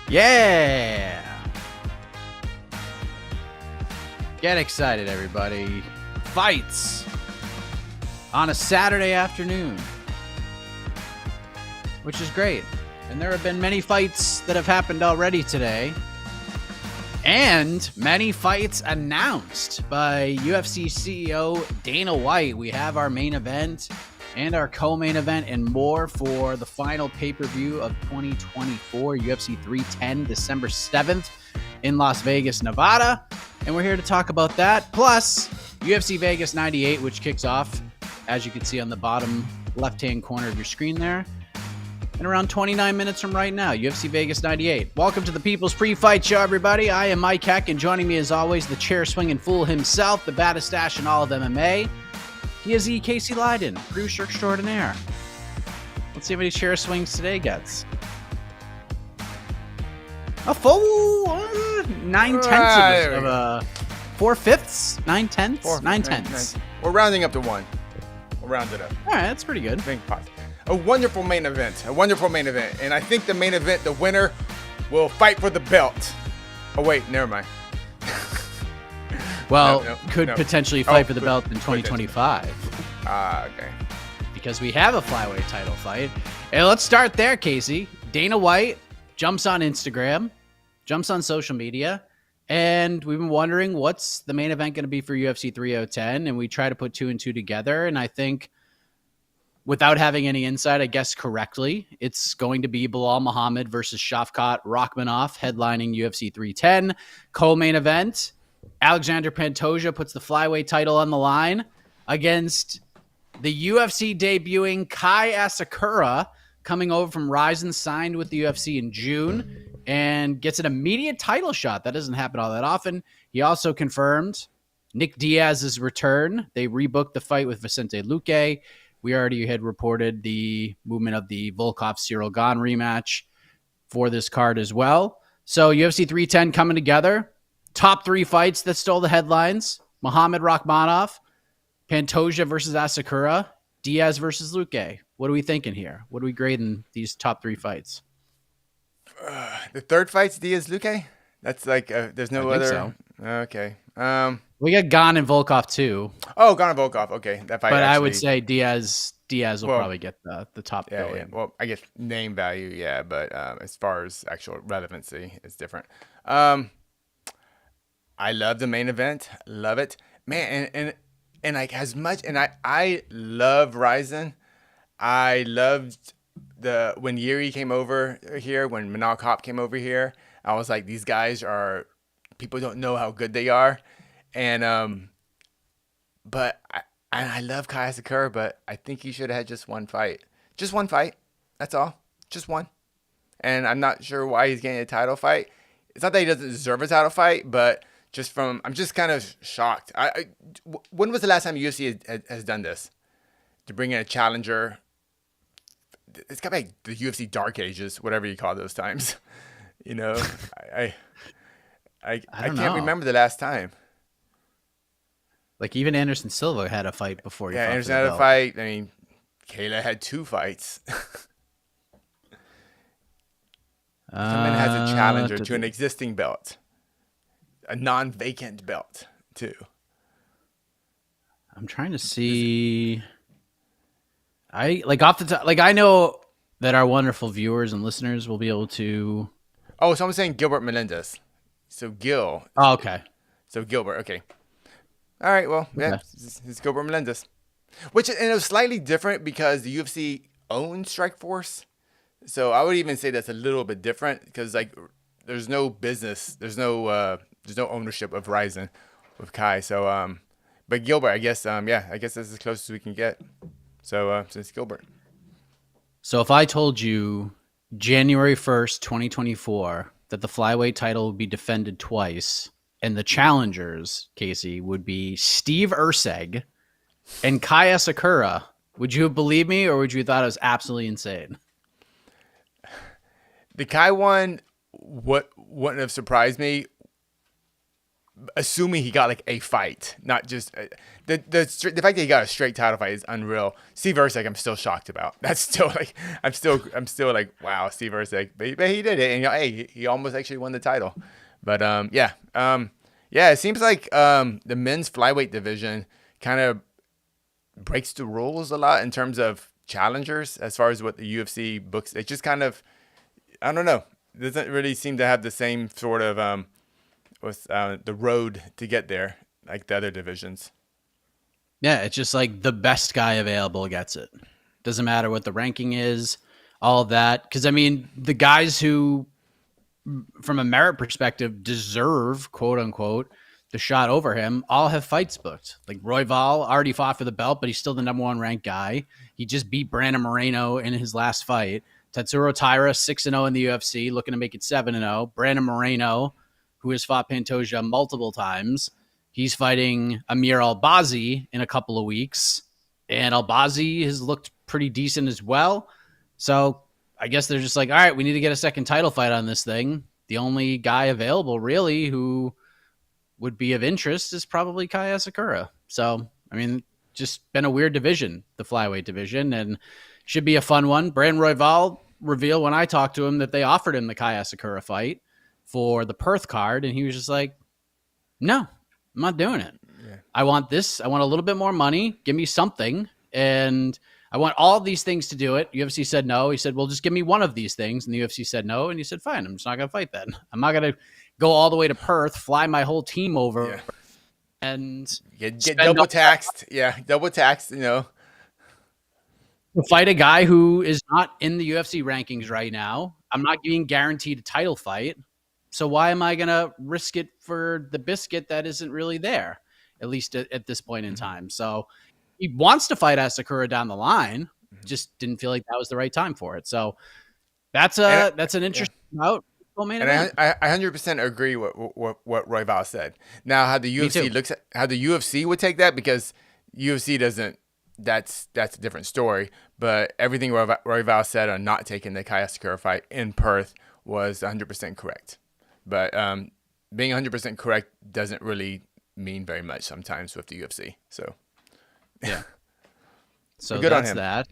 Yeah! Get excited, everybody. Fights on a Saturday afternoon, which is great. And there have been many fights that have happened already today, and many fights announced by UFC CEO Dana White. We have our main event and our co-main event and more for the final pay-per-view of 2024, UFC 310, December 7th in Las Vegas, Nevada. And we're here to talk about that. Plus, UFC Vegas 98, which kicks off, as you can see on the bottom left-hand corner of your screen there, in around 29 minutes from right now, UFC Vegas 98. Welcome to the People's Pre-Fight Show, everybody. I am Mike Heck, and joining me as always, the chair-swinging fool himself, the baddest ass in all of MMA. He is Casey Leydon, producer extraordinaire. Let's see how many chair swings today gets. A full 9/10 of a 4/5, 9/10, 9/10. We're rounding up to one. We'll round it up. All right, that's pretty good. A wonderful main event. And I think the main event, the winner, will fight for the belt. Oh, wait, never mind. Well, could potentially fight for the belt in 2025. Okay. Because we have a flyweight title fight. And let's start there, Casey. Dana White jumps on Instagram, jumps on social media, and we've been wondering what's the main event going to be for UFC 310, and we try to put two and two together, and I think without having any insight, I guess correctly, it's going to be Bilal Muhammad versus Shavkat Rakhmonov headlining UFC 310. Co-main event, Alexander Pantoja puts the flyweight title on the line against the UFC debuting Kai Asakura, coming over from Ryzen, signed with the UFC in June, and gets an immediate title shot. That doesn't happen all that often. He also confirmed Nick Diaz's return. They rebooked the fight with Vicente Luque. We already had reported the movement of the Volkov-Cyril Gane rematch for this card as well. So UFC 310 coming together. Top three fights that stole the headlines. Muhammad Rakhmonov, Pantoja versus Asakura, Diaz versus Luque. What are we thinking here? What are we grading these top three fights? The third fight's Diaz-Luque? That's like, there's no other. So. Okay. We got Gane and Volkov too. Oh, Gane and Volkov. Okay. That fight. But I would say Diaz will probably get the top yeah, billing. yeah. Well, I guess name value, yeah, but as far as actual relevancy, it's different. I love the main event. Love it. Man, and like as much, and I love Ryzen. I loved when Yuri came over here, when Manal Kopp came over here. I was like, these guys people don't know how good they are. And but I love Kai Asakura, but I think he should have had just one fight. Just one fight. That's all. Just one. And I'm not sure why he's getting a title fight. It's not that he doesn't deserve a title fight, but I'm just kind of shocked. When was the last time UFC has done this? To bring in a challenger. It's got to be like the UFC Dark Ages, whatever you call those times. You know, I can't remember the last time. Like even Anderson Silva had a fight before. Yeah, Anderson had a fight. I mean, Kayla had two fights. Someone has a challenger to an existing belt, a non-vacant belt too. I'm trying to see. Off the top, I know that our wonderful viewers and listeners will be able to. Oh, someone's saying Gilbert Melendez. So Gil. Oh, okay. So Gilbert. Okay. All right. Well, yeah, it's Gilbert Melendez, and it was slightly different because the UFC owns Strikeforce. So I would even say that's a little bit different because there's no business, there's no ownership of Ryzen with Kai. So but Gilbert, I guess I guess that's as close as we can get. So since Gilbert. So if I told you January 1st, 2024, that the flyweight title would be defended twice, and the challengers, Casey, would be Steve Erceg and Kai Asakura, would you have believed me, or would you have thought it was absolutely insane? The Kai one wouldn't have surprised me. assuming he got like a fight, not just the fact that he got a straight title fight is unreal. Steve Erceg, I'm still shocked about. That's still like I'm still like, wow, Steve Erceg, but he did it, and hey, he almost actually won the title. But yeah, it seems like the men's flyweight division kind of breaks the rules a lot in terms of challengers as far as what the UFC books. It just kind of, I don't know, doesn't really seem to have the same sort of the road to get there like the other divisions. Yeah, it's just like the best guy available gets it. Doesn't matter what the ranking is, all of that. Because I mean, the guys who, from a merit perspective, deserve, quote unquote, the shot over him, all have fights booked. Like Royval already fought for the belt, but he's still the number one ranked guy. He just beat Brandon Moreno in his last fight. Tatsuro Taira, 6-0 in the UFC, looking to make it 7-0. Brandon Moreno, who has fought Pantoja multiple times, he's fighting Amir Albazi in a couple of weeks. And Albazi has looked pretty decent as well. So I guess they're just like, all right, we need to get a second title fight on this thing. The only guy available, really, who would be of interest is probably Kai Asakura. So, I mean, just been a weird division, the flyweight division, and should be a fun one. Brandon Royval revealed when I talked to him that they offered him the Kai Asakura fight for the Perth card, and he was just like, no, I'm not doing it. Yeah. I want this. I want a little bit more money. Give me something. And I want all of these things to do it. UFC said no. He said, well, just give me one of these things. And the UFC said no. And he said, fine, I'm just not going to fight then. I'm not going to go all the way to Perth, fly my whole team over, and get double taxed. Yeah, double taxed, to fight a guy who is not in the UFC rankings right now. I'm not being guaranteed a title fight. So why am I going to risk it for the biscuit that isn't really there, at least at this point in time? So he wants to fight Asakura down the line, just didn't feel like that was the right time for it. So that's an interesting note. And I 100% agree with what Royval said. Now, how the UFC looks at how the UFC would take that, because UFC doesn't. That's a different story. But everything Royval said on not taking the Kai Asakura fight in Perth was 100% correct. But being 100% correct doesn't really mean very much sometimes with the UFC. So yeah. So that's that.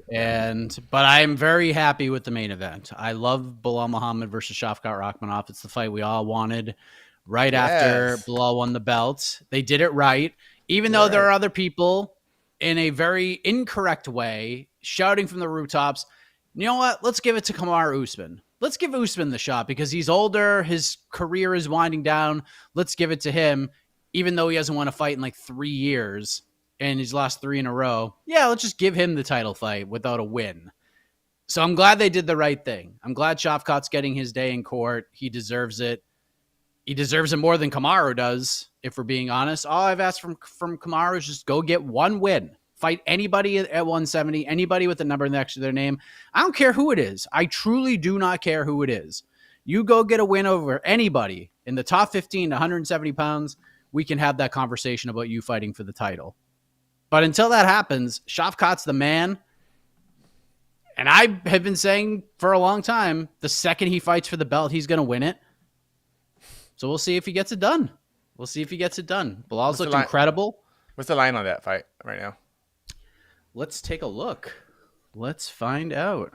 But I'm very happy with the main event. I love Bilal Muhammad versus Shavkat Rakhmonov. It's the fight we all wanted right after Bilal won the belt. They did it right, even though there are other people in a very incorrect way shouting from the rooftops, you know what? Let's give it to Kamaru Usman. Let's give Usman the shot because he's older. His career is winding down. Let's give it to him, even though he hasn't won a fight in like 3 years. And he's lost 3 in a row. Yeah, let's just give him the title fight without a win. So I'm glad they did the right thing. I'm glad Shavkat's getting his day in court. He deserves it. He deserves it more than Kamaru does, if we're being honest. All I've asked from Kamaru is just go get one win. Fight anybody at 170, anybody with a number next to their name. I don't care who it is. I truly do not care who it is. You go get a win over anybody in the top 15 to 170 pounds. We can have that conversation about you fighting for the title. But until that happens, Shavkat's the man. And I have been saying for a long time, the second he fights for the belt, he's going to win it. So we'll see if he gets it done. Bilal's looked incredible. What's the line on that fight right now? Let's take a look. Let's find out.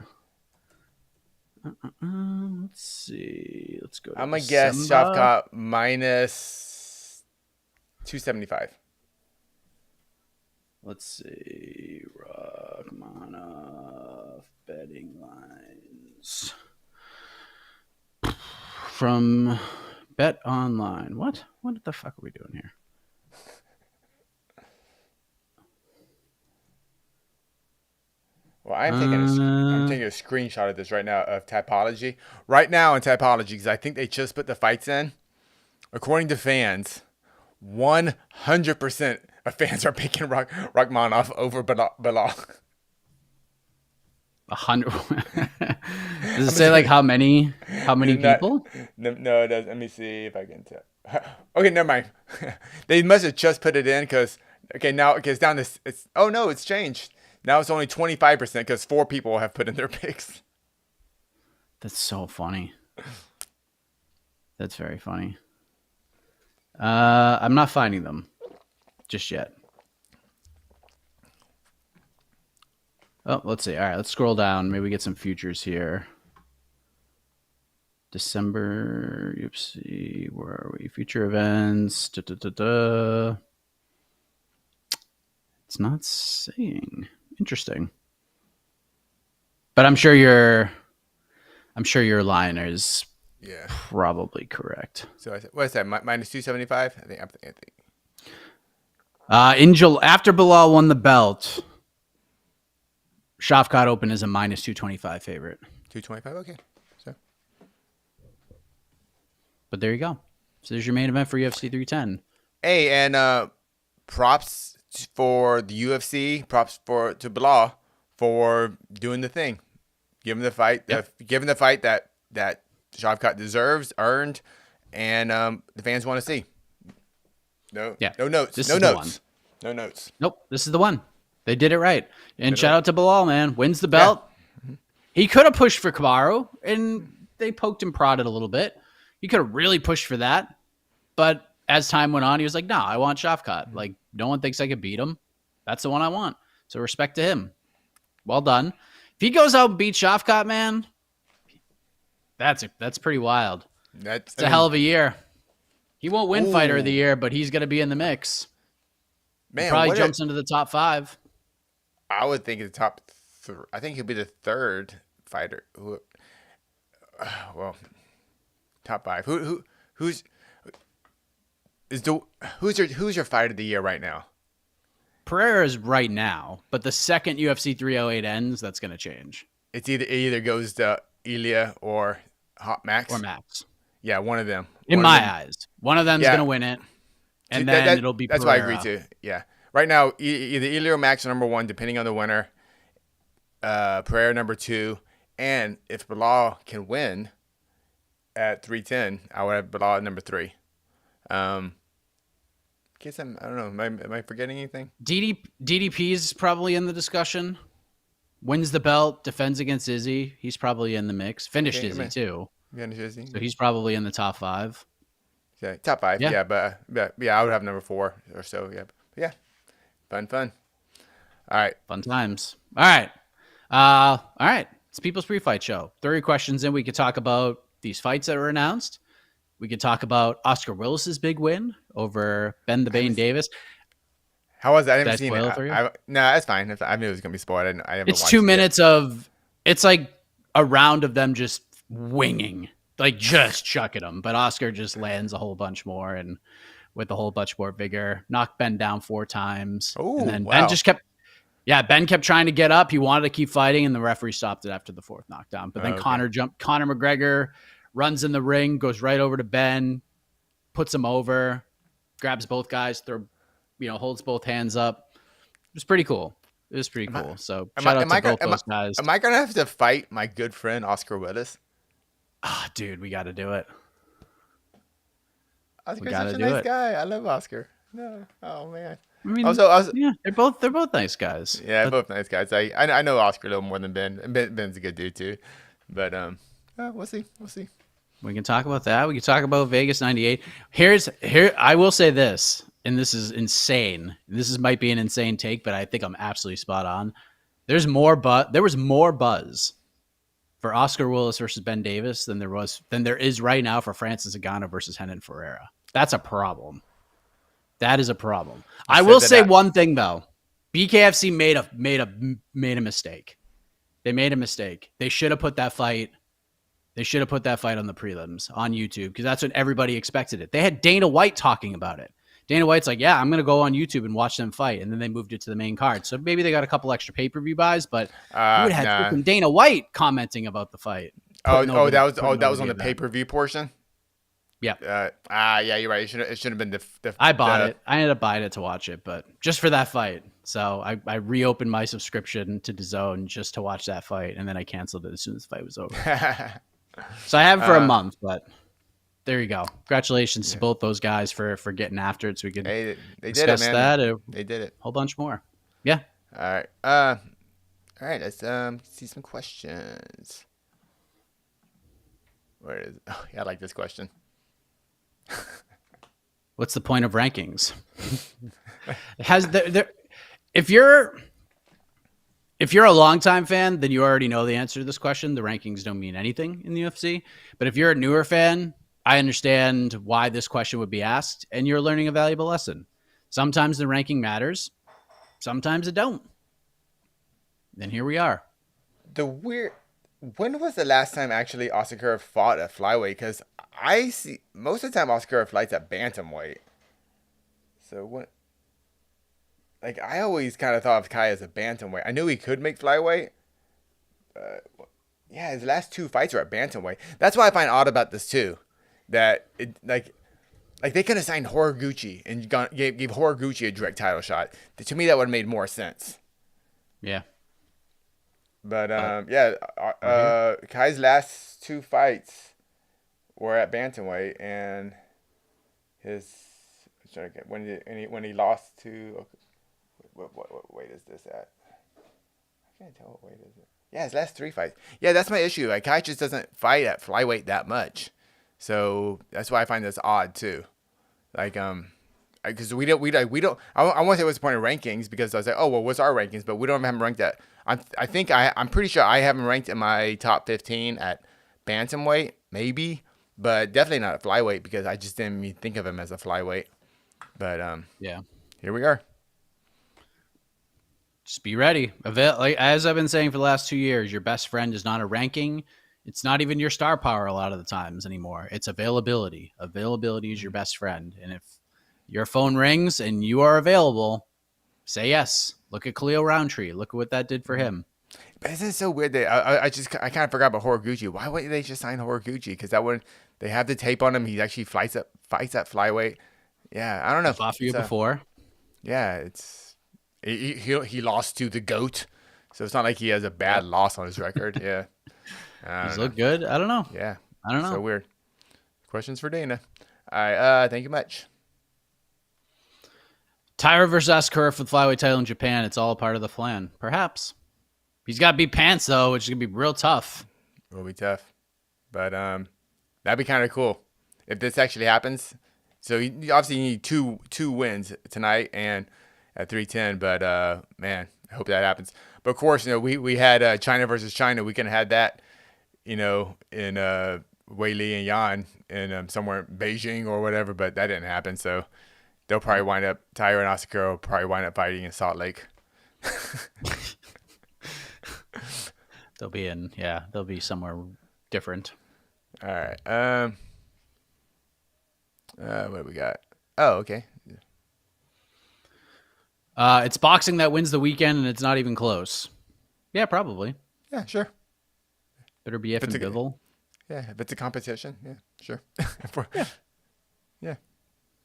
Let's see. Let's go to I'm going to guess Shavkat minus 275. Let's see. Rakhmonov betting lines from Bet Online. What the fuck are we doing here? Well, I'm taking a screenshot of this right now of Typology. Right now in Typology, because I think they just put the fights in. According to fans, 100% of fans are picking Rakhmonov over Bilal. 100. Does it say like how many people? No, it doesn't. Let me see if I can tell. Okay, never mind. They must have just put it in because now it's down to it's changed. Now it's only 25% because 4 people have put in their picks. That's so funny. That's very funny. I'm not finding them just yet. Oh, let's see. All right, let's scroll down. Maybe we get some futures here. December UFC. Where are we? Future events. It's not saying. Interesting. But I'm sure your line is Yeah. probably correct. So what is that? Minus 275? I think. After Bilal won the belt, Shafkat Open is a minus 225 favorite. 225. Okay. So. But there you go. So there's your main event for UFC 310. Hey, and props for the UFC. Props to Bilal for doing the thing, giving the fight, giving the fight that Shavkat deserves, earned, and the fans want to see. No notes. This no is notes. The one. No notes. Nope. This is the one. They did it right. And shout out to Bilal, man. Wins the belt. Yeah. He could have pushed for Kamaru, and they poked and prodded a little bit. He could have really pushed for that. But as time went on, he was like, no, I want Shavkat. Like, no one thinks I could beat him. That's the one I want. So respect to him. Well done. If he goes out and beats Shavkat, man, that's pretty wild. It's a hell of a year. He won't win Fighter of the Year, but he's going to be in the mix. Man, he probably jumps into the top 5. I would think the top 3. I think he'll be the 3rd fighter. Well, top 5. Who's your fighter of the year right now? Pereira is right now, but the second UFC 308 ends, that's going to change. It either goes to Ilya or Hot Max. Or Max. Yeah, one of them. In my eyes. One of them's going to win it. And then it'll be That's Pereira. what I agree to. Yeah. Right now, either Ilya or Max are number 1, depending on the winner. Pereira number 2. And if Bilal can win at 310, I would have Bilal at number 3. Guess I don't know. Am I forgetting anything? DDP is probably in the discussion. Wins the belt, defends against Izzy. He's probably in the mix. Finished Izzy too. Finished Izzy. So he's probably in the top 5. Yeah, top 5. Yeah, but I would have number 4 or so. Yeah, but yeah, fun. All right, fun times. All right. It's People's Pre-Fight Show. 30 questions in. We could talk about these fights that were announced. We could talk about Oscar Willis's big win over Ben the Bane Davis. How was that? I haven't seen it. No, that's fine. I knew it was going to be spoiled. It's 2 minutes of, it's like a round of them just winging, like just chucking them. But Oscar just lands a whole bunch more and with a whole bunch more vigor. Knocked Ben down 4 times. Oh, and then wow. Ben just kept, Ben kept trying to get up. He wanted to keep fighting, and the referee stopped it after the 4th knockdown. But then Conor McGregor runs in the ring, goes right over to Ben, puts him over, grabs both guys, holds both hands up. It was pretty cool. So shout out to both those guys. Am I going to have to fight my good friend Oscar Willis? Dude, we got to do it. Oscar's such a nice guy. I love Oscar. No. Oh, man. I mean, they're both nice guys. Yeah, both nice guys. I know Oscar a little more than Ben. Ben's a good dude too, but we'll see. We can talk about that. We can talk about Vegas 98. I will say this, and this is insane. This might be an insane take, but I think I'm absolutely spot on. There was more buzz for Oscar Willis versus Ben Davis than there is right now for Francis Ngannou versus Renan Ferreira. That's a problem. That is a problem. I will say one thing though. BKFC made a mistake. They made a mistake. They should have put that fight. They should have put that fight on the prelims on YouTube because that's when everybody expected it. They had Dana White talking about it. Dana White's like, yeah, I'm going to go on YouTube and watch them fight. And then they moved it to the main card. So maybe they got a couple extra pay-per-view buys, but you would have had Dana White commenting about the fight. That was on the pay-per-view portion? Yeah. Yeah, you're right. It should have been the I bought it. I ended up buying it to watch it, but just for that fight. So I reopened my subscription to DAZN just to watch that fight, and then I canceled it as soon as the fight was over. So I have it for a month, but there you go. Congratulations to both those guys for getting after it so we could they discuss did it, man. They did it. A whole bunch more. Yeah. All right. All right. Let's see some questions. Where is it? Oh, yeah, I like this question. What's the point of rankings? It has if you're a longtime fan, then you already know the answer to this question. The rankings don't mean anything in the UFC. But if you're a newer fan, I understand why this question would be asked, and you're learning a valuable lesson. Sometimes the ranking matters, sometimes it don't. Then here we are. The weird. When was the last time actually Asakura fought at flyweight? Because I see most of the time Asakura fights at bantamweight. So what? Like I always kind of thought of Kai as a bantamweight. I knew he could make flyweight. Yeah, his last 2 fights were at bantamweight. That's why I find odd about this too. That it like they could have signed Horiguchi and gave Horiguchi a direct title shot. To me, that would have made more sense. Yeah. But Kai's last 2 fights were at bantamweight, and when he lost to what weight is this at? I can't tell what weight is it. Yeah, his last 3 fights. Yeah, that's my issue. Like Kai just doesn't fight at flyweight that much, so that's why I find this odd too. Like because we don't. I want to say what's the point of rankings, because I was like, oh well, what's our rankings? But we don't have them ranked at. I'm pretty sure I have him ranked in my top 15 at bantamweight, maybe, but definitely not at flyweight, because I just didn't even think of him as a flyweight. But yeah, here we are. Just be ready. Like as I've been saying for the last 2 years, your best friend is not a ranking. It's not even your star power a lot of the times anymore. It's availability. Availability is your best friend. And if your phone rings and you are available, say yes. Look at Khalil Roundtree. Look at what that did for him. But isn't it so weird that I kind of forgot about Horiguchi? Why wouldn't they just sign Horiguchi? Because they have the tape on him. He actually fights at flyweight. Yeah, I don't know. I fought for you before. Yeah, he lost to the GOAT, so it's not like he has a bad loss on his record. Yeah, he's looked good. I don't know. Yeah, I don't know. So weird. Questions for Dana. All right. Thank you much. Taira versus Asakura for the flyweight title in Japan. It's all part of the plan. Perhaps. He's got to beat Pants, though, which is going to be real tough. It will be tough. But that'd be kind of cool if this actually happens. So you obviously need two wins tonight and at 310. But, man, I hope that happens. But, of course, we had China versus China. We could have had that, in Wei Li and Yan in somewhere in Beijing or whatever. But that didn't happen. So they'll probably wind up, Taira and Asakura will probably wind up fighting in Salt Lake. They'll be somewhere different. All right. What do we got? Oh, okay. It's boxing that wins the weekend, and it's not even close. Yeah, probably. Yeah, sure. Better be F and Bivol. Yeah, if it's a competition, yeah, sure. Yeah.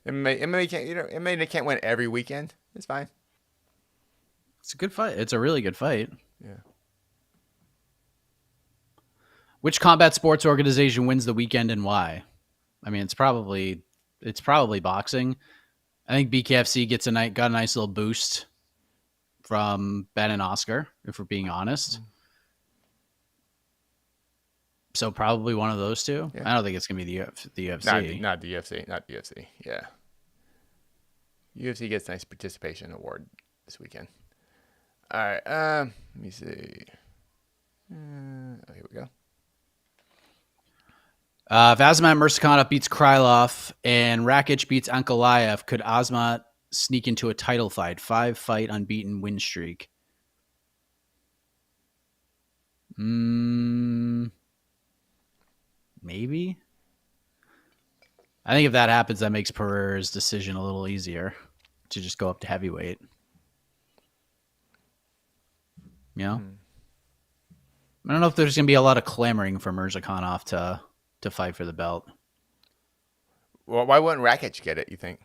MMA can't, MMA can't win every weekend. It's fine. It's a good fight. It's a really good fight. Yeah. Which combat sports organization wins the weekend and why? I mean, it's probably boxing. I think BKFC got a nice little boost from Ben and Oscar, if we're being honest. So probably one of those two. Yeah. I don't think it's gonna be the UFC. Not the UFC. Not the UFC. Yeah. UFC gets a nice participation award this weekend. All right. Let me see. Here we go. If Azamat Mursakanov beats Krylov and Rakic beats Ankalaev, could Azamat sneak into a title fight? 5-fight unbeaten win streak. Maybe. I think if that happens, that makes Pereira's decision a little easier to just go up to heavyweight. You know? I don't know if there's going to be a lot of clamoring for Murzakanov to fight for the belt. Well, why wouldn't Rakic get it, you think?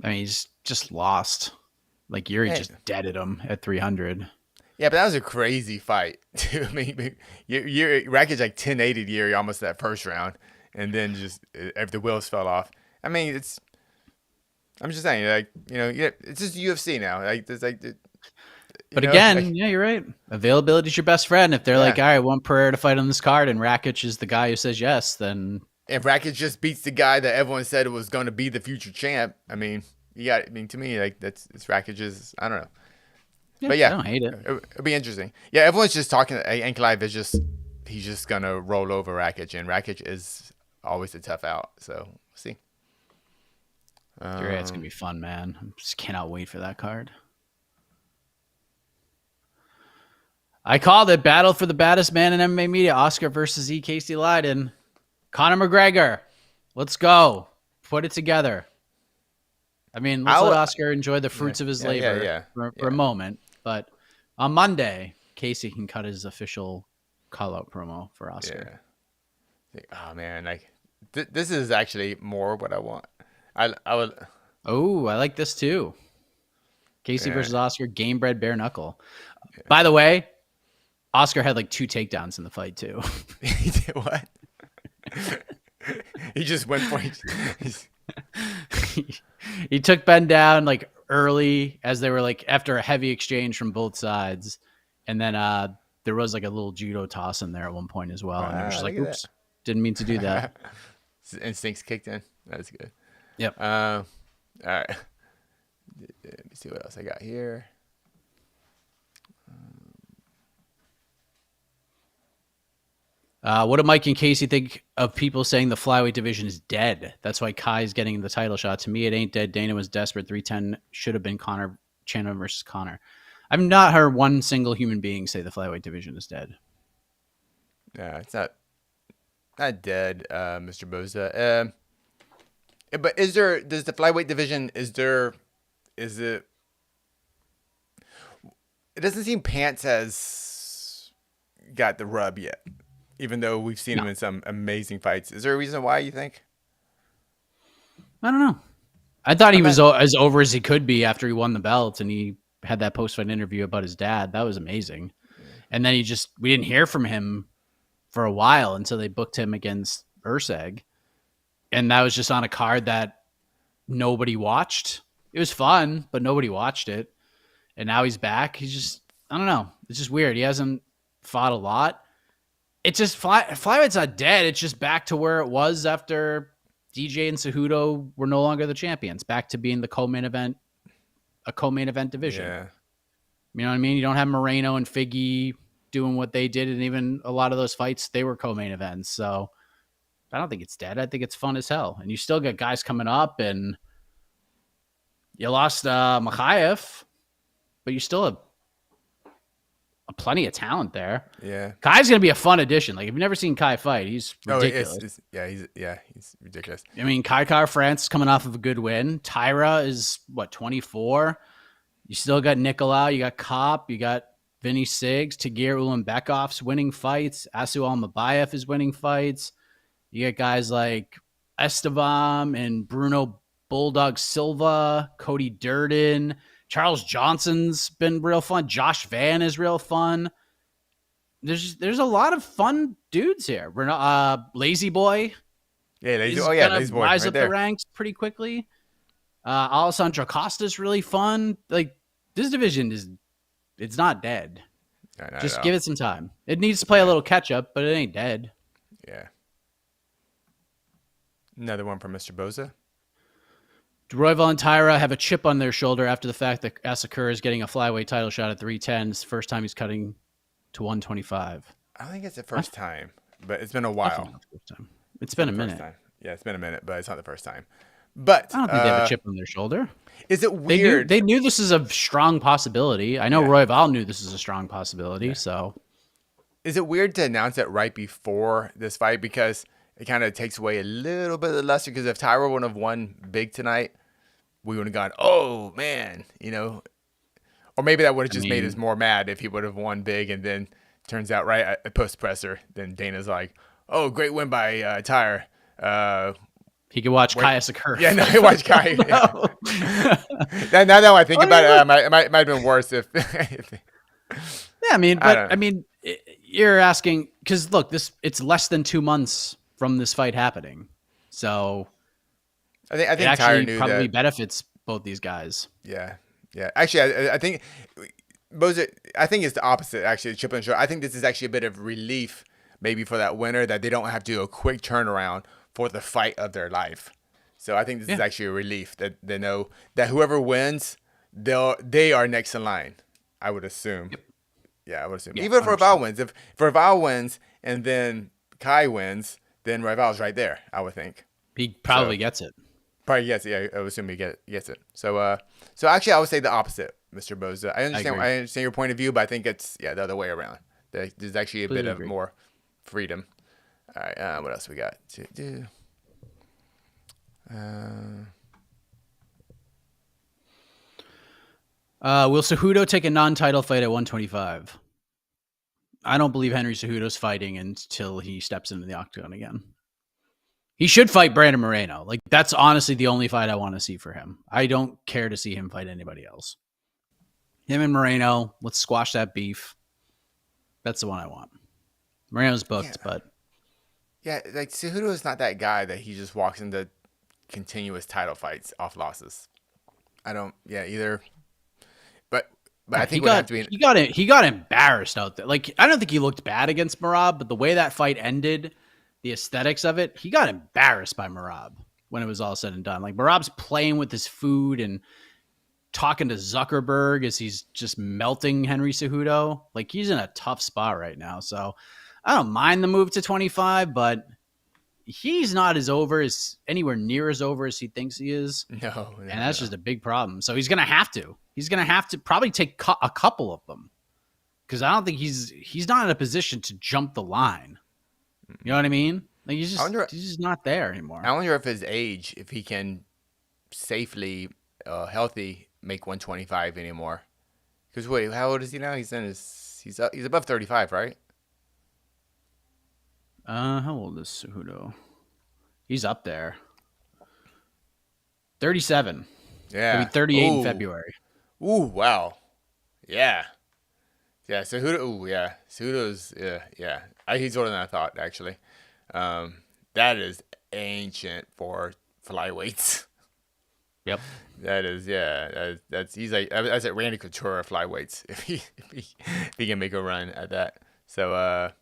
I mean, he's just lost. Like, Yuri just deaded him at 300. Yeah, but that was a crazy fight, too. I mean, Rakic like 10-8'd Yuri almost that first round, and then just if the wheels fell off. I mean, I'm just saying, like, it's just UFC now. Like, there's like... But again, you're right. Availability is your best friend. If they're like, all right, I want Pereira to fight on this card, and Rakic is the guy who says yes, then And Rakic just beats the guy that everyone said was going to be the future champ. I mean, to me, like it's Rakic's. I don't know. Yeah, But yeah, I don't hate it. It'll be interesting. Yeah, everyone's just talking. Ankalaev is just he's just gonna roll over Rakic, and Rakic is always a tough out. So we'll see. It's gonna be fun, man. I just cannot wait for that card. I called it. Battle for the baddest man in MMA media. Oscar versus Casey Leydon. Conor McGregor. Let's go. Put it together. I mean, let's let Oscar enjoy the fruits of his labor for a moment. But on Monday, Casey can cut his official call-out promo for Oscar. Yeah. Oh, man. Like, this is actually more what I want. I would. Oh, I like this too. Casey versus Oscar, game bred bare knuckle. Yeah. By the way, Oscar had like 2 takedowns in the fight too. He did what? He just went for it. He took Ben down like early as they were like after a heavy exchange from both sides. And then there was like a little judo toss in there at one point as well. And it was just like, oops, didn't mean to do that. Instincts kicked in. That's good. Yep. All right. Let me see what else I got here. What do Mike and Casey think of people saying the flyweight division is dead? That's why Kai's getting the title shot. To me, it ain't dead. Dana was desperate. 310 should have been Chandler versus Conor. I've not heard one single human being say the flyweight division is dead. Yeah, it's not dead, Mr. Boza. But does the flyweight division, is it doesn't seem Pants has got the rub yet, even though we've seen him in some amazing fights. Is there a reason why, you think? I don't know. I thought he was as over as he could be after he won the belt and he had that post-fight interview about his dad. That was amazing. Yeah. And then we didn't hear from him for a while until they booked him against Urseg. And that was just on a card that nobody watched. It was fun, but nobody watched it. And now he's back. He's just, I don't know. It's just weird. He hasn't fought a lot. It's just Flyweight's not dead. It's just back to where it was after DJ and Cejudo were no longer the champions. Back to being a co-main event division. Yeah. You know what I mean? You don't have Moreno and Figgy doing what they did, and even a lot of those fights, they were co-main events. So I don't think it's dead. I think it's fun as hell. And you still got guys coming up, and you lost Makhaev, but you still have plenty of talent there. Yeah. Kai's going to be a fun addition. Like, if you've never seen Kai fight, he's ridiculous. He's ridiculous. I mean, Kai France is coming off of a good win. Taira is, 24? You still got Nicolau, you got Kopp, you got Vinny Siggs, Tagir Ulanbekov's winning fights. Asu Almabayev is winning fights. You got guys like Estevam and Bruno Bulldog Silva, Cody Durden. Charles Johnson's been real fun. Josh Van is real fun. There's a lot of fun dudes here. We're not Lazy Boy. Yeah, Lazy Boy. Rise up the ranks pretty quickly. Alessandro Costa's really fun. Like, this division it's not dead. No, just give it some time. It needs to play a little catch up, but it ain't dead. Yeah. Another one from Mr. Boza. Royval and Taira have a chip on their shoulder after the fact that Asakura is getting a flyweight title shot at 310. It's the first time he's cutting to 125. I think it's the first time, but it's been a while. It's been a minute. Yeah, it's been a minute, but it's not the first time. But I don't think they have a chip on their shoulder. Is it weird? They knew this is a strong possibility. I know Royval knew this is a strong possibility. Yeah. So, is it weird to announce it right before this fight, because it kind of takes away a little bit of the luster? Because if Taira would have won big tonight, we would have gone, oh man, or maybe that would have just made us more mad if he would have won big, and then turns out right at post presser, then Dana's like, oh, great win by Taira. He could watch Kai Asakura. Yeah, no, he watched Kai. now that I think about it, it might have been worse if. Yeah, I mean, you're asking because look, it's less than 2 months from this fight happening, so I think it actually probably benefits both these guys. Yeah. Actually, I think it's the opposite. Actually, chip on the shoulder. I think this is actually a bit of relief, maybe for that winner, that they don't have to do a quick turnaround for the fight of their life. So I think this is Yeah. actually a relief that they know that whoever wins, they are next in line. I would assume. Yep. Yeah, I would assume. Yeah, Even if 100%. Royval wins, if Royval wins and then Kai wins, then Royval's right there. I would think. He So probably gets it. probably gets it. Yeah, I would assume he gets it. So actually, I would say the opposite, Mr. Boza. I agree. understand your point of view, but I think it's the other way around. There's actually a bit Completely of agree. more freedom. All right, what else we got to do? Will Cejudo take a non-title fight at 125? I don't believe Henry Cejudo's fighting until he steps into the octagon again. He should fight Brandon Moreno. Like, that's honestly the only fight I want to see for him. I don't care to see him fight anybody else. Him and Moreno, let's squash that beef. That's the one I want. Moreno's booked, but Yeah, like Cejudo is not that guy that he just walks into continuous title fights off losses. I don't. Yeah, either. But I think it would have to be. he got embarrassed out there. Like, I don't think he looked bad against Merab, but the way that fight ended, the aesthetics of it, he got embarrassed by Merab when it was all said and done. Like, Merab's playing with his food and talking to Zuckerberg as he's just melting Henry Cejudo. Like, he's in a tough spot right now. So I don't mind the move to 25, but he's not anywhere near as over as he thinks he is. No, And that's just a big problem. So he's going to have to probably take a couple of them, because I don't think he's not in a position to jump the line. You know what I mean? Like, he's just not there anymore. I wonder if his age, if he can safely, healthy, make 125 anymore. Because wait, how old is he now? He's above 35, right? How old is Cejudo? He's up there. 37. Yeah. He'll be 38 in February. Ooh, wow. Yeah. Yeah, Cejudo. Ooh, yeah. Cejudo's, yeah. He's older than I thought, actually. That is ancient for flyweights. Yep. That is, yeah. He's like, I said Randy Couture of flyweights if he can make a run at that. So,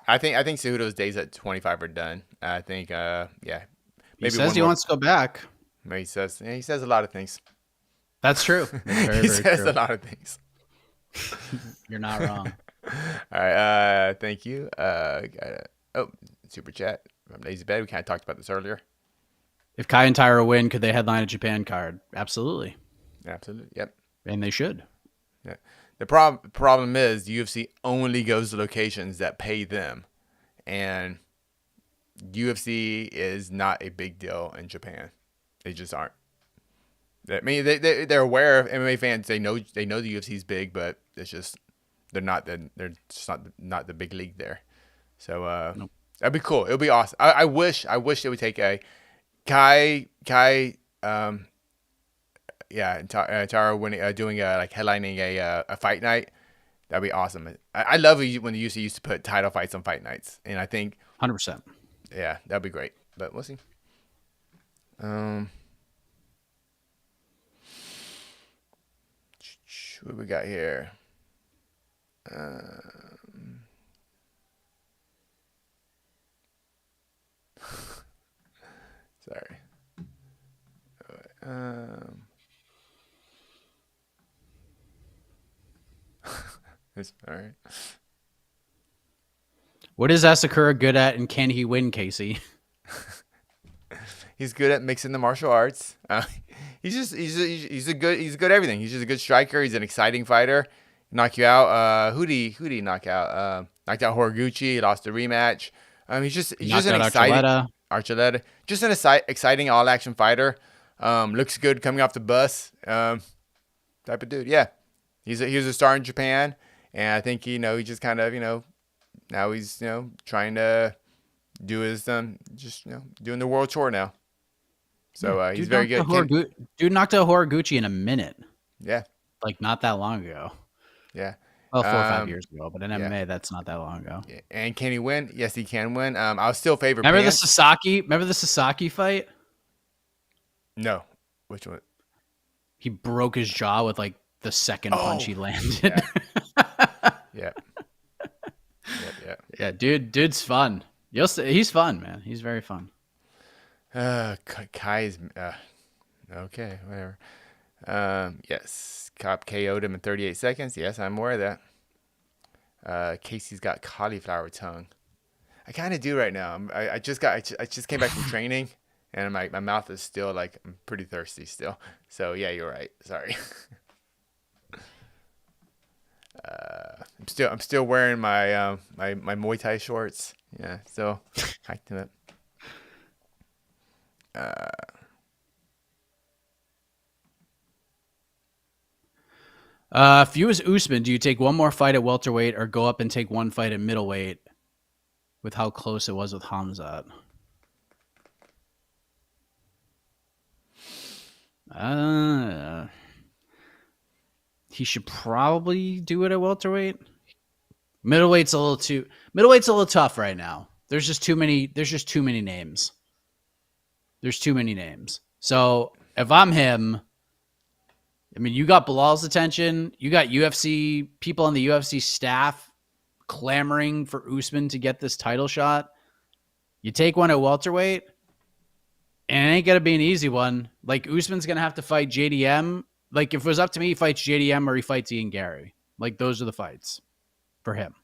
I think Cejudo's days at 25 are done. I think, yeah. He says he wants to go back. He says a lot of things. That's true. That's very, He very says true. a lot of things. You're not wrong. All right. Thank you. Super chat from Lazy Bed. We kind of talked about this earlier. If Kai and Taira win, could they headline a Japan card? Absolutely. Absolutely. Yep. And they should. Yeah. The problem is the UFC only goes to locations that pay them, and UFC is not a big deal in Japan. They just aren't. I mean, they're aware of MMA fans. They know the UFC is big, but it's just they're just not the big league there. So Nope. That'd be cool. It would be awesome. I wish they would take a Kai and Taira winning, doing like headlining a fight night. That'd be awesome. I love when the UFC used to put title fights on fight nights, and I think 100%. yeah, that'd be great. But we'll see. What we got here? Sorry. It's all right. What is Asakura good at, and can he win, Casey? He's good at mixing the martial arts. He's good at everything. He's just a good striker. He's an exciting fighter. Knock you out. Who did he knock out? Knocked out Horiguchi. Lost the rematch. He's just an exciting Archuleta. Just an exciting all action fighter. Looks good coming off the bus. Type of dude. Yeah, he was a star in Japan, and I think he just kind of now he's trying to do his doing the world tour now. So he's very good. Dude knocked out Horiguchi in a minute. Yeah. Like, not that long ago. Yeah. Well, 4 or 5 years ago, but in MMA, that's not that long ago. Yeah. And can he win? Yes, he can win. I'll still favor. Remember the Sasaki fight? No. Which one? He broke his jaw with like the second punch he landed. Yeah. Yeah, dude's fun. He's fun, man. He's very fun. Kai is okay, whatever. Yes, Cop KO'd him in 38 seconds. Yes, I'm aware of that. Casey's got cauliflower tongue. I kind of do right now. I just came back from training, and my mouth is still like I'm pretty thirsty still. So yeah, you're right. Sorry. I'm still wearing my Muay Thai shorts. Yeah, still hiked them up. If you was Usman, do you take one more fight at welterweight or go up and take one fight at middleweight with how close it was with Hamzat? He should probably do it at welterweight. Middleweight's a little tough right now. There's just too many names. There's too many names. So if I'm him, I mean, you got Bilal's attention. You got UFC people on the UFC staff clamoring for Usman to get this title shot. You take one at welterweight, and it ain't gonna be an easy one. Like Usman's gonna have to fight JDM. Like if it was up to me, he fights JDM or he fights Ian Gary. Like those are the fights for him.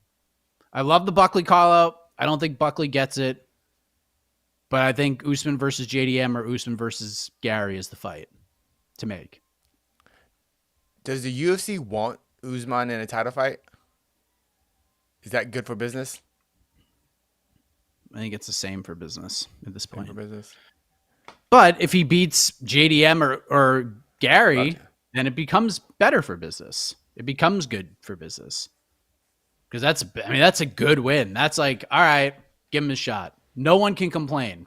I love the Buckley call out. I don't think Buckley gets it, but I think Usman versus JDM or Usman versus Gary is the fight to make. Does the UFC want Usman in a title fight? Is that good for business? I think it's the same for business at this point. For business. But if he beats JDM or Gary, Okay. then it becomes better for business. It becomes good for business. Because that's a good win. That's like, all right, give him a shot. No one can complain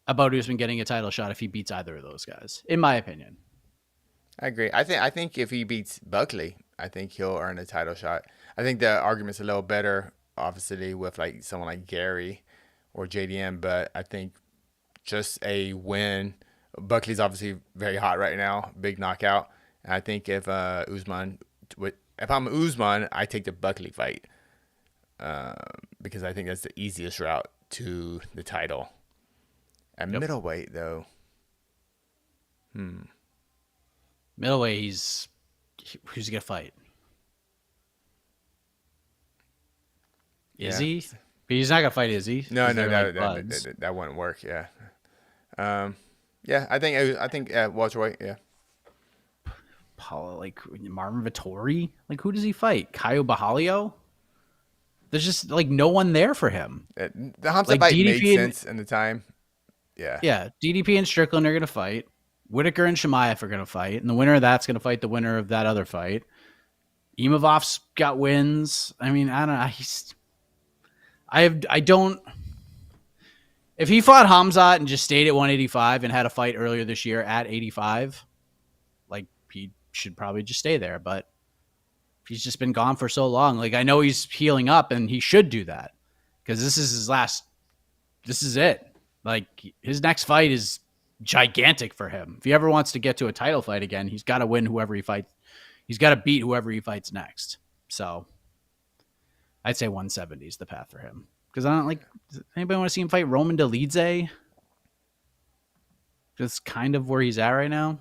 about Usman getting a title shot if he beats either of those guys, in my opinion. I agree. I think if he beats Buckley, I think he'll earn a title shot. I think the argument's a little better, obviously, with like someone like Gary or JDM, but I think just a win. Buckley's obviously very hot right now, big knockout. And I think if if I'm Usman, I take the Buckley fight because I think that's the easiest route to the title. At middleweight, though, Middleweight, who's he gonna fight? Izzy? Yeah. But he's not gonna fight Izzy. No, Like that wouldn't work. Yeah, yeah. I think welterweight. Yeah, Paul, like Marvin Vittori. Like who does he fight? Caio Bahalio? There's just like no one there for him. the Hamza Like fight DDP made and- sense in the time. Yeah, Yeah, DDP and Strickland are gonna fight. Whitaker and Shemaev are gonna fight, and the winner of that's gonna fight the winner of that other fight. Imovov's got wins. I mean, I don't know. I don't. If he fought Hamzat and just stayed at 185 and had a fight earlier this year at 85, like he should probably just stay there. But he's just been gone for so long. Like I know he's healing up and he should do that because this is his last. This is it. Like his next fight is gigantic for him. If he ever wants to get to a title fight again, he's got to win whoever he fights. He's got to beat whoever he fights next. So I'd say 170 is the path for him. Because I don't like. Does anybody want to see him fight Roman Dolidze? That's kind of where he's at right now.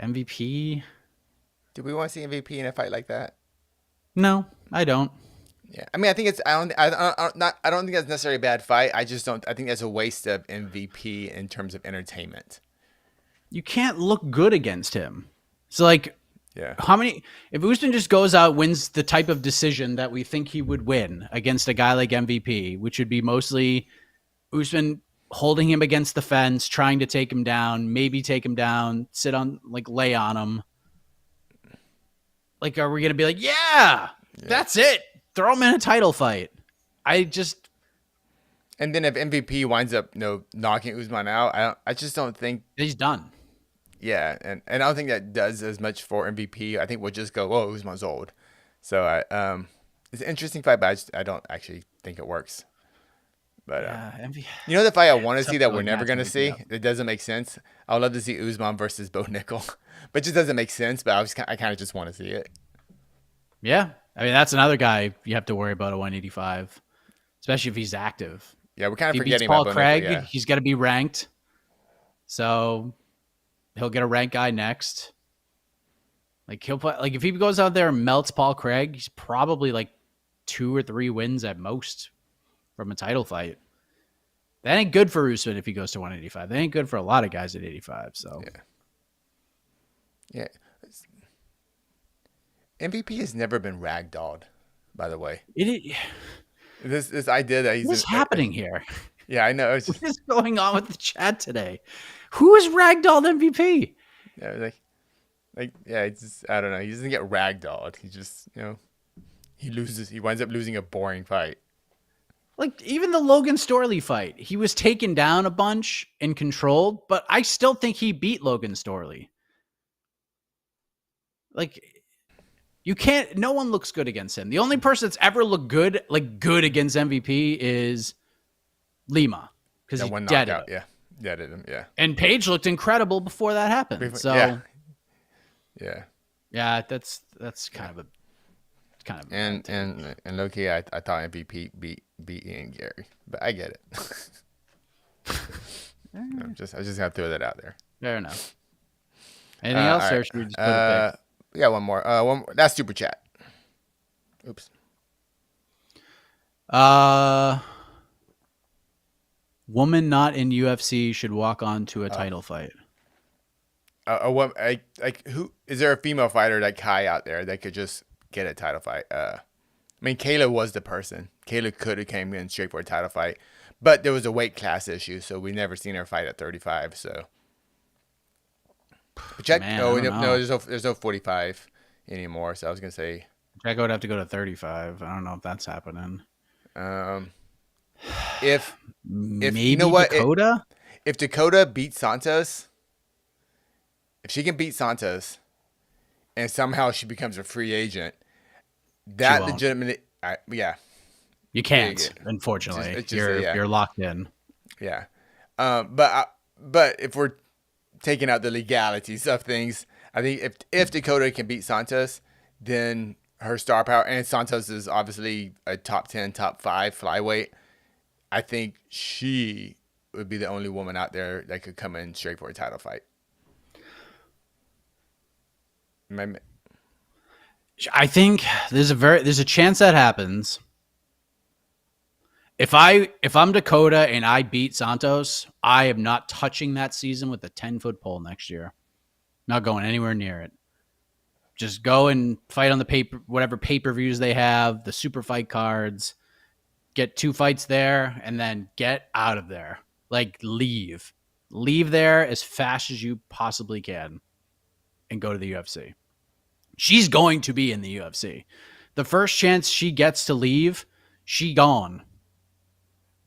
MVP? do we want to see MVP in a fight like that? No, I don't. Yeah, I mean, I think it's I don't think that's necessarily a bad fight. I just don't. I think that's a waste of MVP in terms of entertainment. You can't look good against him. So like, Yeah, how many? If Usman just goes out, wins the type of decision that we think he would win against a guy like MVP, which would be mostly Usman holding him against the fence, trying to take him down, maybe take him down, sit on like lay on him. Like, are we gonna be like, yeah. That's it? Throw him in a title fight. and then if MVP winds up knocking Usman out, I just don't think. He's done. Yeah, and I don't think that does as much for MVP. I think we'll just go, oh, Usman's old. So it's an interesting fight, but I don't actually think it works. But you know the fight I want to see that we're never going to see? It doesn't make sense. I would love to see Usman versus Bo Nickel. But it just doesn't make sense, but I kind of just want to see it. Yeah. I mean, that's another guy you have to worry about at 185, especially if he's active. Yeah, we're kind If of he beats forgetting Paul about Craig, Bonifay. Yeah. he's got to be ranked. So he'll get a ranked guy next. Like he'll play, like if he goes out there and melts Paul Craig, he's probably like 2 or 3 wins at most from a title fight. That ain't good for Usman if he goes to 185. That ain't good for a lot of guys at 85. So Yeah. MVP has never been ragdolled, by the way. This idea that he's what's happening here? Yeah, I know. It's What is going on with the chat today? Who is ragdolled MVP? yeah, it's just, I don't know. He doesn't get ragdolled. He just, he loses. He winds up losing a boring fight. Like even the Logan Storley fight, he was taken down a bunch and controlled, but I still think he beat Logan Storley. Like you can't. No one looks good against him. The only person that's ever looked good, like good against MVP, is Lima because he deaded him. Yeah, deaded him. Yeah, and Paige looked incredible before that happened. So yeah, that's kind of and low-key, I thought MVP beat Ian Gary, but I get it. I just gotta throw that out there. Fair enough. Anything else, or should we just go to pick? Yeah, one more. One more. That's super chat. Oops. Woman not in UFC should walk on to a title fight. Who is there a female fighter like Kai out there that could just get a title fight? I mean, Kayla was the person. Kayla could have came in straight for a title fight, but there was a weight class issue, so we never seen her fight at 35. So check. Man, no, there's no 45 anymore. So I was gonna say Jack would have to go to 35. I don't know if that's happening. If maybe you know what, Dakota. If Dakota beats Santos, if she can beat Santos, and somehow she becomes a free agent, that legitimately, yeah. You can't, unfortunately. You're locked in. Yeah. But if we're taking out the legalities of things, I think if Dakota can beat Santos, then her star power, and Santos is obviously a top 10, top 5 flyweight, I think she would be the only woman out there that could come in straight for a title fight. I think there's a chance that happens. If I'm Dakota and I beat Santos, I am not touching that season with a 10-foot pole next year. Not going anywhere near it. Just go and fight on the whatever pay-per-views they have, the super fight cards, get 2 fights there, and then get out of there. Like leave there as fast as you possibly can and go to the UFC. She's going to be in the UFC. The first chance she gets to leave, she gone.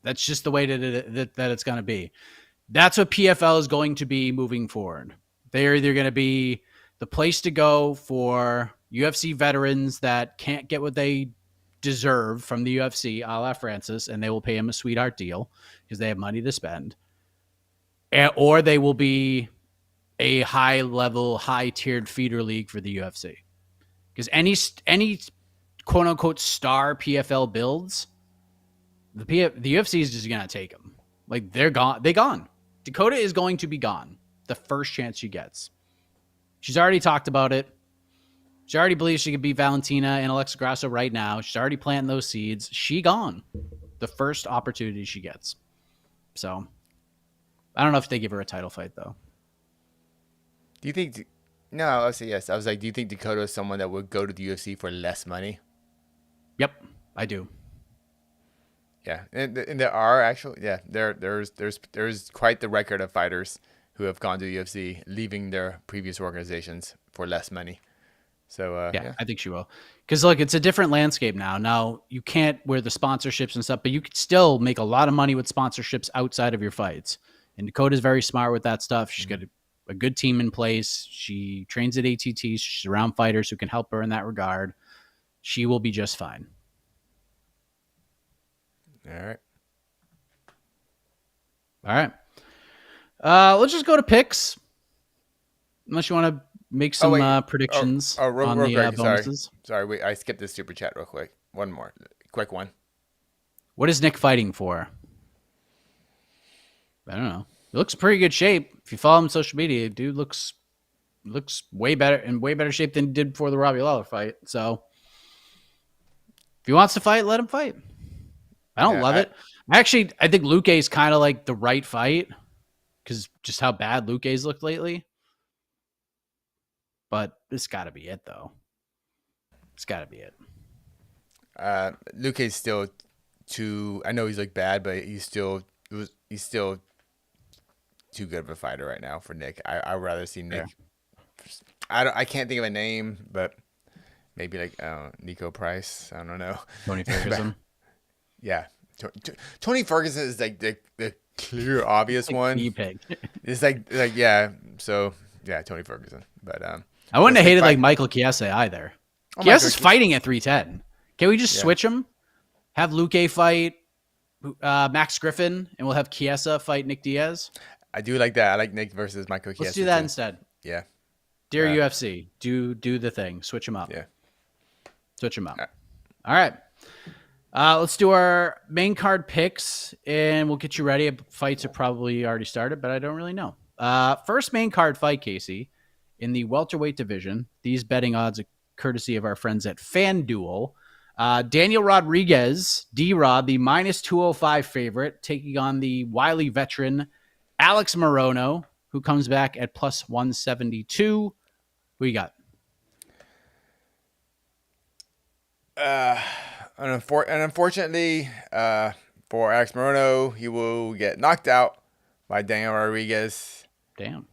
That's just the way that it's going to be. That's what PFL is going to be moving forward. They're either going to be the place to go for UFC veterans that can't get what they deserve from the UFC, a la Francis, and they will pay him a sweetheart deal because they have money to spend. Or they will be a high-level, high-tiered feeder league for the UFC. Because any quote-unquote star PFL builds, the UFC is just going to take them. Like, they're gone. They're gone. Dakota is going to be gone the first chance she gets. She's already talked about it. She already believes she could beat Valentina and Alexa Grasso right now. She's already planting those seeds. She gone the first opportunity she gets. So, I don't know if they give her a title fight, though. Do you think... No, I'll say yes. I was like, do you think Dakota is someone that would go to the UFC for less money? Yep, I do. Yeah, and there are actually, there's quite the record of fighters who have gone to the UFC, leaving their previous organizations for less money. So yeah, I think she will. Because look, it's a different landscape now. Now you can't wear the sponsorships and stuff, but you could still make a lot of money with sponsorships outside of your fights. And Dakota's very smart with that stuff. She's got a good team in place. She trains at ATT. She's around fighters who can help her in that regard. She will be just fine. All right. Let's just go to picks. Unless you want to make some predictions on the bonuses. Sorry, I skipped this super chat real quick. One more. Quick one. What is Nick fighting for? I don't know. He looks in pretty good shape. If you follow him on social media, dude looks way better in way better shape than he did before the Robbie Lawler fight. So if he wants to fight, let him fight. I don't Yeah, love it. I think Luque is kind of like the right fight because just how bad Luque's looked lately. But this got to be it, though. It's got to be it. Luke's still too. I know he's like bad, but he's still too good of a fighter right now for Nick. I'd rather see Nick. Yeah. I can't think of a name, but maybe like Nico Price. I don't know. Tony Ferguson. Yeah, Tony Ferguson is like the clear obvious one. It's like yeah. So yeah, Tony Ferguson. But I wouldn't have hated like Michael Chiesa either. Oh, Chiesa's fighting at 310. Can we just switch him? Have Luque fight Max Griffin, and we'll have Chiesa fight Nick Diaz. I do like that. I like Nick versus Michael Chiesa. Let's do that instead. Yeah. Dear UFC, do the thing. Switch them up. Yeah. Switch them up. All right. Let's do our main card picks, and we'll get you ready. Fights have probably already started, but I don't really know. First main card fight, Casey, in the welterweight division. These betting odds are courtesy of our friends at FanDuel. Daniel Rodriguez, D-Rod, the -205 favorite, taking on the wily veteran Alex Morono, who comes back at +172. Who you got? Unfortunately, for Alex Morono, he will get knocked out by Daniel Rodriguez. Damn.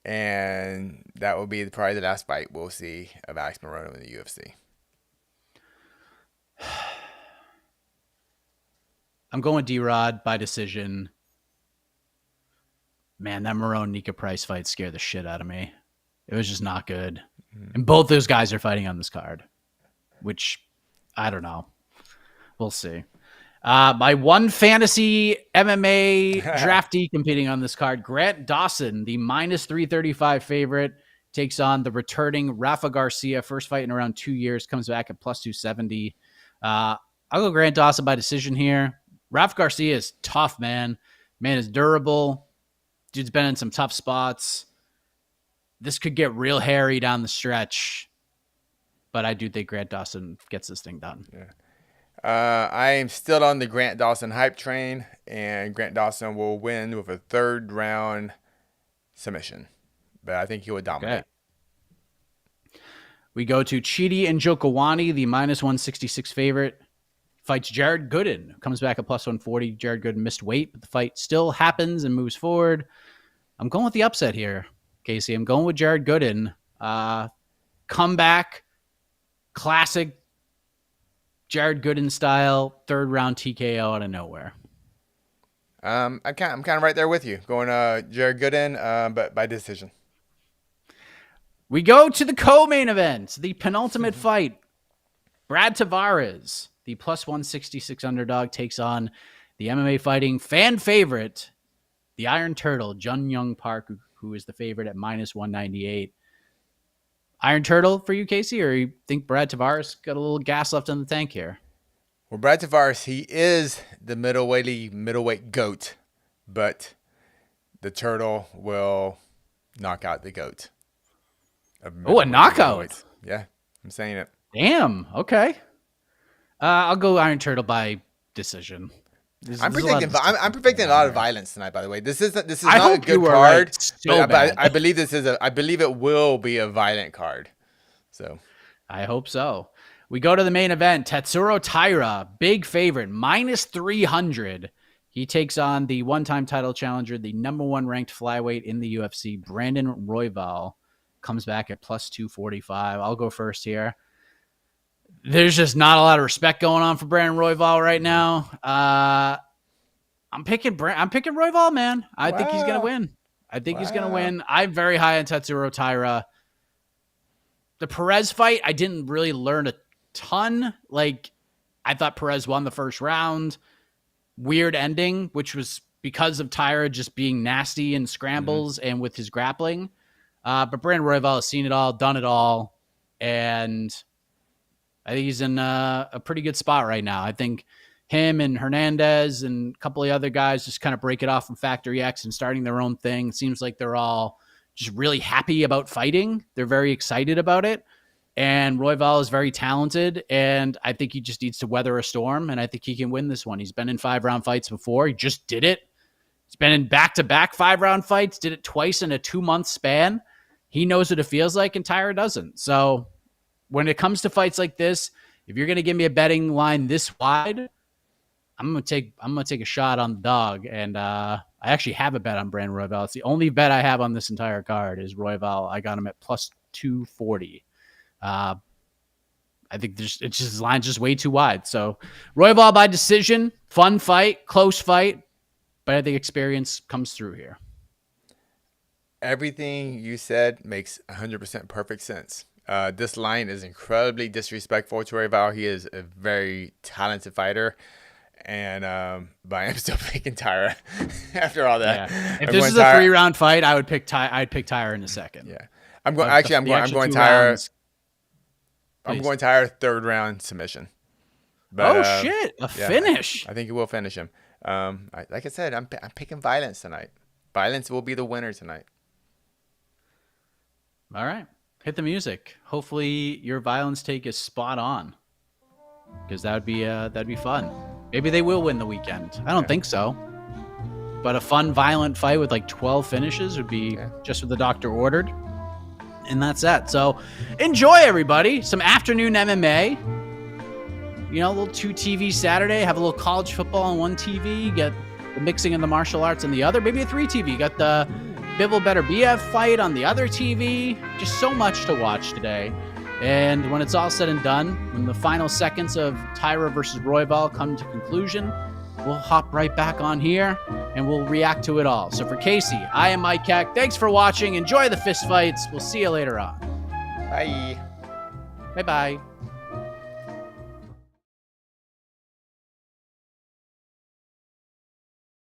And that will be probably the last fight we'll see of Alex Morono in the UFC. I'm going D-Rod by decision. Man, that Morone-Nika Price fight scared the shit out of me. It was just not good. And both those guys are fighting on this card, which I don't know. We'll see. My one fantasy MMA draftee competing on this card, Grant Dawson, the -335 favorite, takes on the returning Rafa Garcia. First fight in around 2 years, comes back at +270. I'll go Grant Dawson by decision here. Rafa Garcia is tough, man. Man is durable. Dude's been in some tough spots. This could get real hairy down the stretch, but I do think Grant Dawson gets this thing done. Yeah. I am still on the Grant Dawson hype train, and Grant Dawson will win with a 3rd round submission, but I think he will dominate. Okay. We go to Chidi and Jokawani, the -166 favorite. Fights Jared Gooden, comes back at +140. Jared Gooden missed weight, but the fight still happens and moves forward. I'm going with the upset here, Casey. I'm going with Jared Gooden. Comeback, classic Jared Gooden style, 3rd round TKO out of nowhere. I'm kind of right there with you, going Jared Gooden, but by decision. We go to the co-main event, the penultimate fight. Brad Tavares, the +166 underdog, takes on the MMA fighting fan favorite, the Iron Turtle, Jun Young Park, who is the favorite at -198. Iron Turtle for you, Casey, or you think Brad Tavares got a little gas left in the tank here? Well, Brad Tavares, he is the middleweight GOAT, but the Turtle will knock out the GOAT. Oh, a knockout. Yeah, I'm saying it. Damn. Okay. I'll go Iron Turtle by decision. I'm predicting a lot of violence tonight. By the way, this is not a good card. Right. So but I believe I believe it will be a violent card. So I hope so. We go to the main event. Tatsuro Taira, big favorite, -300. He takes on the one-time title challenger, the #1 ranked flyweight in the UFC, Brandon Royval. Comes back at +245. I'll go first here. There's just not a lot of respect going on for Brandon Royval right now. I'm picking Royval, man. I think he's gonna win. He's gonna win. I'm very high on Tatsuro Taira. The Perez fight, I didn't really learn a ton. Like, I thought Perez won the first round. Weird ending, which was because of Taira just being nasty in scrambles and with his grappling. But Brandon Royval has seen it all, done it all, and I think he's in a pretty good spot right now. I think him and Hernandez and a couple of other guys just kind of break it off from Factory X and starting their own thing. It seems like they're all just really happy about fighting. They're very excited about it. And Royval is very talented, and I think he just needs to weather a storm, and I think he can win this one. He's been in 5-round fights before. He just did it. He's been in back-to-back 5-round fights, did it twice in a 2-month span. He knows what it feels like, and Taira doesn't. So when it comes to fights like this, if you're going to give me a betting line this wide, I'm gonna take a shot on the dog, and I actually have a bet on Brandon Royval. It's the only bet I have on this entire card is Royval. I got him at plus 240. I think his line's just way too wide. So Royval by decision, fun fight, close fight, but I think experience comes through here. Everything you said makes 100% perfect sense. This line is incredibly disrespectful to Royval. He is a very talented fighter. And but I am still picking Taira after all that. Yeah. If this is a 3-round fight, I'd pick Taira in a second. Yeah, I'm going Taira. I'm going Taira 3rd round submission. But, shit, finish. I think he will finish him. Like I said, I'm picking violence tonight. Violence will be the winner tonight. All right, hit the music. Hopefully your violence take is spot on, because that'd be fun. Maybe they will win the weekend. I don't think so. But a fun, violent fight with like 12 finishes would be just what the doctor ordered. And that's that. So enjoy, everybody. Some afternoon MMA. You know, a little 2 TV Saturday. Have a little college football on one TV. Get the mixing of the martial arts on the other. Maybe a 3 TV. You got the Bivol Better BF fight on the other TV. Just so much to watch today. And when it's all said and done, when the final seconds of Taira versus Royval come to conclusion, we'll hop right back on here and we'll react to it all. So for Casey, I am Mike Keck. Thanks for watching. Enjoy the fist fights. We'll see you later on. Bye. Bye-bye.